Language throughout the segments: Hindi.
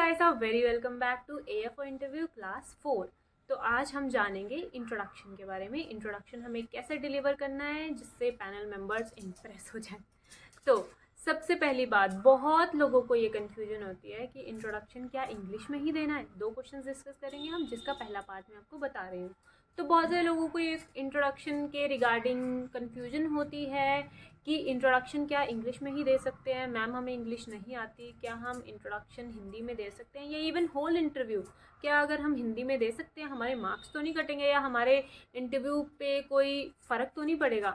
guys are very welcome back to AFO interview class 4। तो आज हम जानेंगे इंट्रोडक्शन के बारे में। इंट्रोडक्शन हमें कैसे डिलीवर करना है जिससे पैनल मेंबर्स इम्प्रेस हो जाए। तो सबसे पहली बात, बहुत लोगों को ये कन्फ्यूजन होती है कि इंट्रोडक्शन क्या इंग्लिश में ही देना है। दो क्वेश्चंस डिस्कस करेंगे हम, जिसका पहला पार्ट मैं आपको बता रही हूँ। तो बहुत सारे लोगों को ये इंट्रोडक्शन के रिगार्डिंग कन्फ्यूजन होती है कि इंट्रोडक्शन क्या इंग्लिश में ही दे सकते हैं। मैम हमें इंग्लिश नहीं आती, क्या हम इंट्रोडक्शन हिंदी में दे सकते हैं, या इवन होल इंटरव्यू क्या अगर हम हिंदी में दे सकते हैं, हमारे मार्क्स तो नहीं कटेंगे या हमारे इंटरव्यू पे कोई फ़र्क तो नहीं पड़ेगा।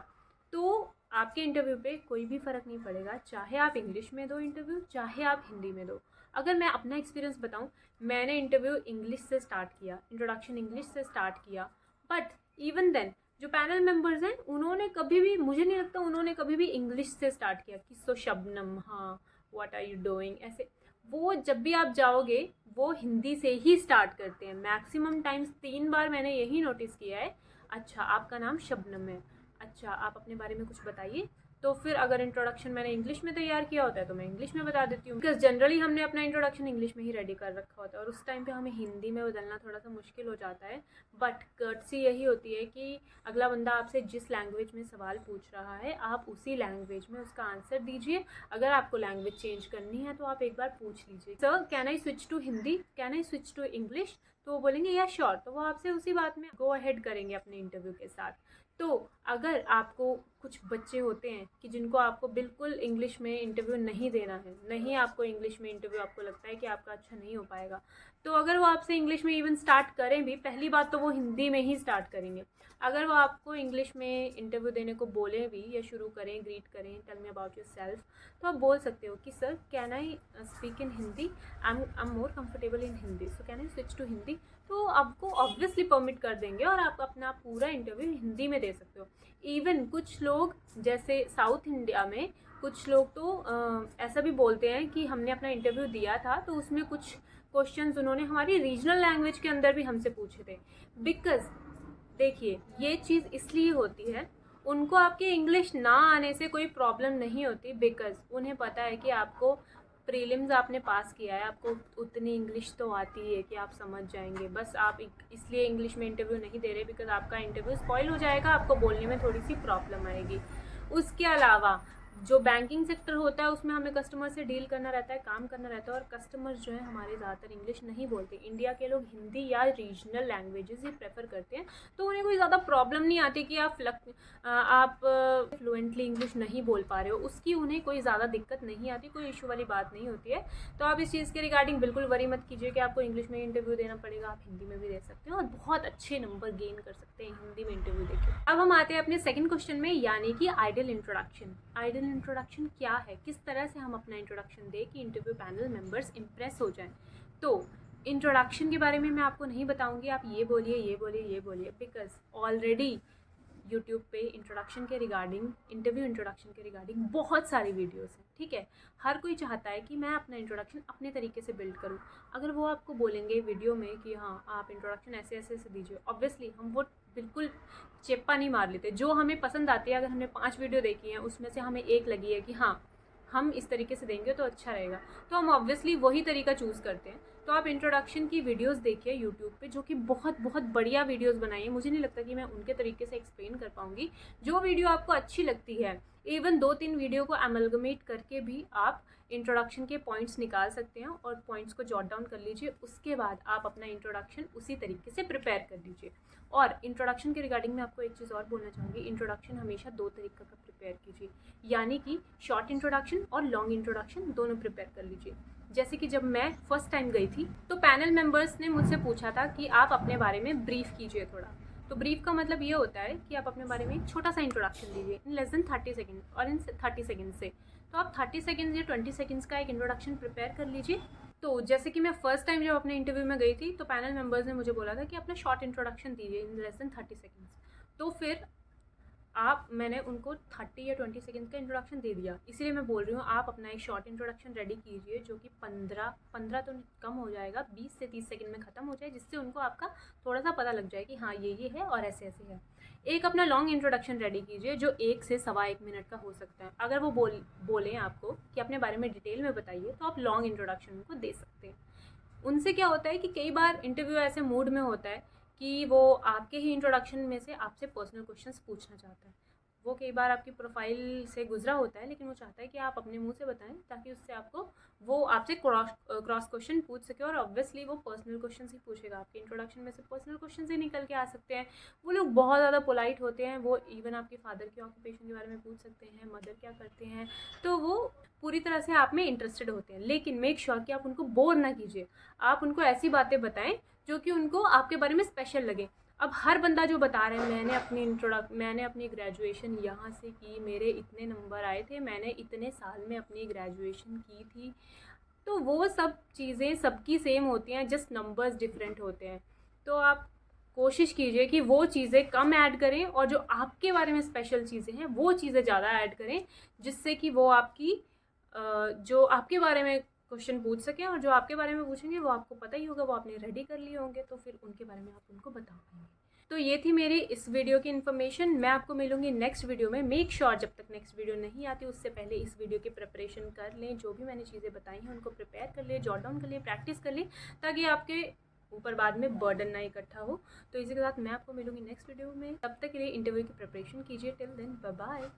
तो आपके इंटरव्यू पे कोई भी फ़र्क नहीं पड़ेगा, चाहे आप इंग्लिश में दो इंटरव्यू, चाहे आप हिंदी में दो। अगर मैं अपना एक्सपीरियंस बताऊं, मैंने इंटरव्यू इंग्लिश से स्टार्ट किया, इंट्रोडक्शन इंग्लिश से स्टार्ट किया, बट इवन देन जो पैनल मेंबर्स हैं उन्होंने कभी भी, मुझे नहीं लगता उन्होंने कभी भी इंग्लिश से स्टार्ट किया कि सो शबनम, हाँ व्हाट आर यू डूइंग, ऐसे। वो जब भी आप जाओगे वो हिंदी से ही स्टार्ट करते हैं। मैक्सिमम टाइम्स 3 बार मैंने यही नोटिस किया है। अच्छा, आपका नाम शबनम है, अच्छा आप अपने बारे में कुछ बताइए। तो फिर अगर इंट्रोडक्शन मैंने इंग्लिश में तैयार किया होता है तो मैं इंग्लिश में बता देती हूँ, बिकॉज जनरली हमने अपना इंट्रोडक्शन इंग्लिश में ही रेडी कर रखा होता है और उस टाइम पे हमें हिंदी में बदलना थोड़ा सा मुश्किल हो जाता है। बट कर्टसी यही होती है कि अगला बंदा आपसे जिस लैंग्वेज में सवाल पूछ रहा है आप उसी लैंग्वेज में उसका आंसर दीजिए। अगर आपको लैंग्वेज चेंज करनी है तो आप एक बार पूछ लीजिए, sir can I switch to Hindi, can I switch to English, तो वो बोलेंगे या श्योर, तो वो आपसे उसी बात में गो अहेड करेंगे अपने इंटरव्यू के साथ। तो अगर आपको कुछ बच्चे होते हैं कि जिनको आपको बिल्कुल इंग्लिश में इंटरव्यू नहीं देना है, नहीं आपको इंग्लिश में इंटरव्यू, आपको लगता है कि आपका अच्छा नहीं हो पाएगा, तो अगर वो आपसे इंग्लिश में इवन स्टार्ट करें भी, पहली बात तो वो हिंदी में ही स्टार्ट करेंगे। अगर वो आपको इंग्लिश में इंटरव्यू देने को बोलें भी या शुरू करें, ग्रीट करें, tell me about yourself, तो आप बोल सकते हो कि sir can I speak in Hindi, I am more comfortable in Hindi, so can I switch to Hindi. तो आपको ऑब्वियसली परमिट कर देंगे और आप अपना पूरा इंटरव्यू हिंदी में दे सकते हो। इवन कुछ लोग जैसे साउथ इंडिया में कुछ लोग तो ऐसा भी बोलते हैं कि हमने अपना इंटरव्यू दिया था तो उसमें कुछ क्वेश्चंस उन्होंने हमारी रीजनल लैंग्वेज के अंदर भी हमसे पूछे थे। बिकॉज देखिए ये चीज़ इसलिए होती है, उनको आपके इंग्लिश ना आने से कोई प्रॉब्लम नहीं होती, बिकॉज उन्हें पता है कि आपको प्रीलिम्स आपने पास किया है, आपको उतनी इंग्लिश तो आती है कि आप समझ जाएंगे। बस आप इसलिए इंग्लिश में इंटरव्यू नहीं दे रहे बिकॉज आपका इंटरव्यू स्पॉइल हो जाएगा, आपको बोलने में थोड़ी सी प्रॉब्लम आएगी। उसके अलावा जो बैंकिंग सेक्टर होता है उसमें हमें कस्टमर से डील करना रहता है, काम करना रहता है, और कस्टमर्स जो है हमारे ज़्यादातर इंग्लिश नहीं बोलते। इंडिया के लोग हिंदी या रीजनल लैंग्वेजेस ही प्रेफर करते हैं, तो उन्हें कोई ज़्यादा प्रॉब्लम नहीं आती कि आप फ्लुएंटली इंग्लिश नहीं बोल पा रहे हो, उसकी उन्हें कोई ज़्यादा दिक्कत नहीं आती, कोई इशू वाली बात नहीं होती है। तो आप इस चीज़ के रिगार्डिंग बिल्कुल वरी मत कीजिए कि आपको इंग्लिश में इंटरव्यू देना पड़ेगा, आप हिंदी में भी दे सकते हो और बहुत अच्छे नंबर गेन कर सकते हैं हिंदी में इंटरव्यू देके। अब हम आते हैं अपने सेकंड क्वेश्चन में, यानी कि आइडियल इंट्रोडक्शन। आइडियल इंट्रोडक्शन क्या है, किस तरह से हम अपना इंट्रोडक्शन दें कि इंटरव्यू पैनल मेंबर्स इंप्रेस हो जाएं। तो इंट्रोडक्शन के बारे में मैं आपको नहीं बताऊंगी, आप ये बोलिए ये बोलिए ये बोलिए, बिकॉज ऑलरेडी यूट्यूब पे इंट्रोडक्शन के रिगार्डिंग, इंटरव्यू इंट्रोडक्शन के रिगार्डिंग बहुत सारी वीडियोस हैं, ठीक है। हर कोई चाहता है कि मैं अपना इंट्रोडक्शन अपने तरीके से बिल्ड करूँ। अगर वो आपको बोलेंगे वीडियो में कि हाँ आप इंट्रोडक्शन ऐसे ऐसे ऐसे दीजिए, ऑब्वियसली हम वो बिल्कुल चेप्पा नहीं मार लेते। जो हमें पसंद आती है, अगर हमने 5 वीडियो देखी हैं उसमें से हमें एक लगी है कि हाँ हम इस तरीके से देंगे तो अच्छा रहेगा, तो हम ऑब्वियसली वही तरीका चूज़ करते हैं। तो आप इंट्रोडक्शन की वीडियोस देखिए यूट्यूब पे, जो कि बहुत बहुत बढ़िया वीडियोस बनाई है। मुझे नहीं लगता कि मैं उनके तरीके से एक्सप्लेन कर पाऊँगी। जो वीडियो आपको अच्छी लगती है, इवन 2-3 वीडियो को अमलगमेट करके भी आप इंट्रोडक्शन के पॉइंट्स निकाल सकते हैं और पॉइंट्स को जॉट डाउन कर लीजिए। उसके बाद आप अपना इंट्रोडक्शन उसी तरीके से प्रिपेयर कर लीजिए। और इंट्रोडक्शन के रिगार्डिंग मैं आपको एक चीज़ और बोलना चाहूँगी, इंट्रोडक्शन हमेशा 2 तरीके का प्रिपेयर कीजिए, यानी कि शॉर्ट इंट्रोडक्शन और लॉन्ग इंट्रोडक्शन दोनों प्रिपेयर कर लीजिए। जैसे कि जब मैं फर्स्ट टाइम गई थी तो पैनल मेंबर्स ने मुझसे पूछा था कि आप अपने बारे में ब्रीफ कीजिए थोड़ा। तो ब्रीफ का मतलब ये होता है कि आप अपने बारे में एक छोटा सा इंट्रोडक्शन दीजिए इन लेस देन 30 सेकेंड, और इन 30 सेकेंड से तो आप 30 सेकेंड्स या 20 सेकेंड्स का एक इंट्रोडक्शन प्रिपेयर कर लीजिए। तो जैसे कि मैं फर्स्ट टाइम जब अपने इंटरव्यू में गई थी तो पैनल मेंबर्स ने मुझे बोला था कि अपना शॉर्ट इंट्रोडक्शन दीजिए इन लेस देन 30 सेकेंड्स। तो फिर मैंने उनको 30 या 20 सेकेंड्स का इंट्रोडक्शन दे दिया। इसीलिए मैं बोल रही हूँ आप अपना एक शॉर्ट इंट्रोडक्शन रेडी कीजिए जो कि 15 तो कम हो जाएगा, 20 से 30 सेकेंड में ख़त्म हो जाए, जिससे उनको आपका थोड़ा सा पता लग जाए कि हाँ ये है और ऐसे ऐसे है। एक अपना लॉन्ग इंट्रोडक्शन रेडी कीजिए जो 1 से सवा 1 मिनट का हो सकता है। अगर वो बोलें आपको कि अपने बारे में डिटेल में बताइए तो आप लॉन्ग इंट्रोडक्शन उनको दे सकते हैं। उनसे क्या होता है कि कई बार इंटरव्यू ऐसे मूड में होता है कि वो आपके ही इंट्रोडक्शन में से आपसे पर्सनल क्वेश्चंस पूछना चाहता है। वो कई बार आपकी प्रोफाइल से गुजरा होता है, लेकिन वो चाहता है कि आप अपने मुंह से बताएं ताकि उससे आपको वो आपसे क्रॉस क्वेश्चन पूछ सके। और ऑब्वियसली वो पर्सनल क्वेश्चन ही पूछेगा, आपके इंट्रोडक्शन में से पर्सनल क्वेश्चन ही निकल के आ सकते हैं। वो लोग बहुत ज़्यादा पोलाइट होते हैं, वो इवन आपके फादर के ऑक्यूपेशन के बारे में पूछ सकते हैं, मदर क्या करते हैं, तो वो पूरी तरह से आप में इंटरेस्टेड होते हैं। लेकिन मेक श्योर कि आप उनको बोर ना कीजिए, आप उनको ऐसी बातें बताएं जो कि उनको आपके बारे में स्पेशल लगे। अब हर बंदा जो बता रहा है मैंने अपनी ग्रेजुएशन यहाँ से की, मेरे इतने नंबर आए थे, मैंने इतने साल में अपनी ग्रेजुएशन की थी, तो वो सब चीज़ें सबकी सेम होती हैं, जस्ट नंबर्स डिफरेंट होते हैं। तो आप कोशिश कीजिए कि वो चीज़ें कम ऐड करें और जो आपके बारे में स्पेशल चीज़ें हैं वो चीज़ें ज़्यादा ऐड करें, जिससे कि वो आपकी जो आपके बारे में क्वेश्चन पूछ सकें, और जो आपके बारे में पूछेंगे वो आपको पता ही होगा, वो आपने रेडी कर लिए होंगे, तो फिर उनके बारे में आप उनको बता पाएंगे। तो ये थी मेरी इस वीडियो की इन्फॉर्मेशन। मैं आपको मिलूंगी नेक्स्ट वीडियो में। मेक श्योर जब तक नेक्स्ट वीडियो नहीं आती उससे पहले इस वीडियो की प्रिपरेशन कर लें, जो भी मैंने चीज़ें बताई हैं उनको प्रिपेयर कर लें, जॉट डाउन कर लें, प्रैक्टिस कर लें, ताकि आपके ऊपर बाद में बर्डन ना इकट्ठा हो। तो इसी के साथ मैं आपको मिलूंगी नेक्स्ट वीडियो में। तब तक के लिए इंटरव्यू की प्रिपरेशन कीजिए। Till then bye bye.